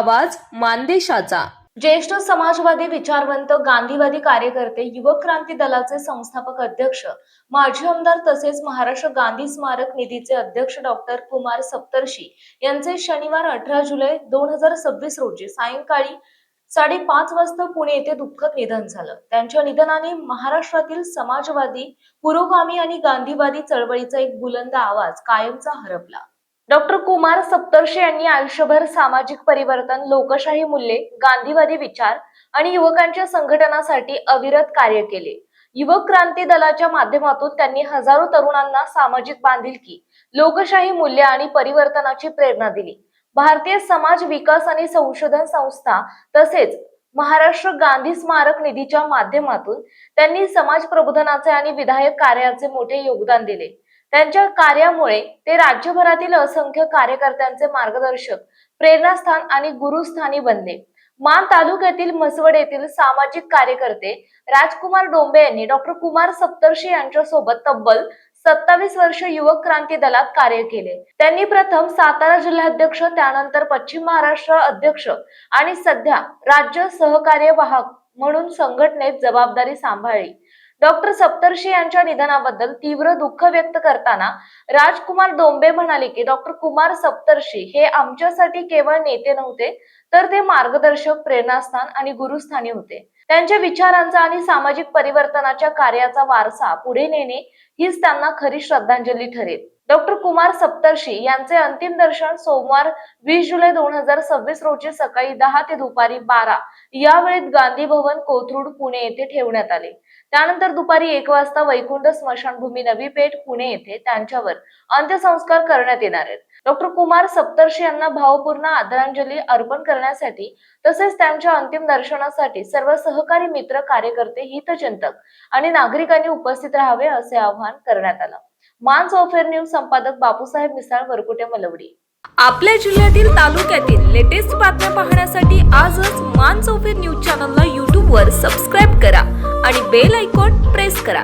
आवाज मानदेशाचा। ज्येष्ठ समाजवादी विचारवंत गांधीवादी कार्यकर्ते युवक क्रांती दलाचे संस्थापक अध्यक्ष माजी आमदार तसेच महाराष्ट्र गांधी स्मारक निधीचे अध्यक्ष डॉक्टर कुमार सप्तर्षी यांचे शनिवार 18 जुलै 2026 रोजी सायंकाळी 5:30 वाजता पुणे येथे दुःखद निधन झालं। त्यांच्या निधनाने महाराष्ट्रातील समाजवादी, पुरोगामी आणि गांधीवादी चळवळीचा एक बुलंद आवाज कायमचा हरपला। डॉक्टर कुमार सप्तर्षी यांनी आयुष्यभर सामाजिक परिवर्तन, लोकशाही मूल्ये, गांधीवादी विचार आणि युवकांच्या संघटनासाठी अविरत कार्य केले। युवक क्रांती दलाच्या माध्यमातून त्यांनी हजारो तरुणांना सामाजिक बांधिलकी, लोकशाही मूल्ये आणि परिवर्तनाची प्रेरणा दिली। भारतीय समाज विकास आणि संशोधन संस्था तसेच महाराष्ट्र गांधी स्मारक निधीच्या माध्यमातून त्यांनी समाज प्रबोधनाचे आणि विधायक कार्याचे मोठे योगदान दिले। त्यांच्या कार्यामुळे ते राज्यभरातील असंख्य कार्यकर्त्यांचे मार्गदर्शक, प्रेरणास्थान आणि गुरुस्थानी बनले। मान तालुक्यातील म्हसवड येथील सामाजिक कार्यकर्ते राजकुमार डोंबे यांनी डॉक्टर कुमार सप्तर्षी यांच्यासोबत तब्बल 27 वर्ष युवक क्रांती दलात कार्य केले। त्यांनी प्रथम सातारा जिल्हाध्यक्ष, त्यानंतर पश्चिम महाराष्ट्र अध्यक्ष आणि सध्या राज्य सहकार्यवाहक म्हणून संघटनेत जबाबदारी सांभाळली। डॉक्टर सप्तर्षी यांच्या निधनाबद्दल तीव्र दुःख व्यक्त करताना राजकुमार डोंबे म्हणाले की डॉक्टर कुमार सप्तर्षी हे आमच्यासाठी केवळ नेते नव्हते, तर ते मार्गदर्शक, प्रेरणास्थान आणि गुरुस्थानी होते। त्यांच्या विचारांचा आणि सामाजिक परिवर्तनाच्या कार्याचा वारसा पुढे नेणे हीच त्यांना खरी श्रद्धांजली ठरेल। डॉक्टर कुमार सप्तर्षी यांचे अंतिम दर्शन सोमवार 20 जुलै 2026 रोजी सकाळी 10 ते दुपारी 12 या वेळेत गांधी भवन, कोथरूड, पुणे येथे ठेवण्यात आले। त्यानंतर दुपारी 1 वाजता वैकुंठ स्मशानभूमी, नवी पेठ, पुणे येथे त्यांच्यावर अंत्यसंस्कार करण्यात येणार आहेत। डॉक्टर कुमार सप्तर्षी यांना भावपूर्ण आदरांजली अर्पण करण्यासाठी तसेच त्यांच्या अंतिम दर्शनासाठी सर्व सहकारी मित्र, कार्यकर्ते, हितचिंतक आणि नागरिकांनी उपस्थित राहावे असे आवाहन करण्यात आलं। मान चौफेर न्यूज संपादक बापूसाहेब मिसाळ, वरकुटे, मलवडी। आपल्या जिल्ह्यातील, तालुक्यातील लेटेस्ट बातम्या पाहण्यासाठी आजच मान चौफेर न्यूज चॅनलला YouTube वर सबस्क्राईब करा आणि बेल आयकॉन प्रेस करा।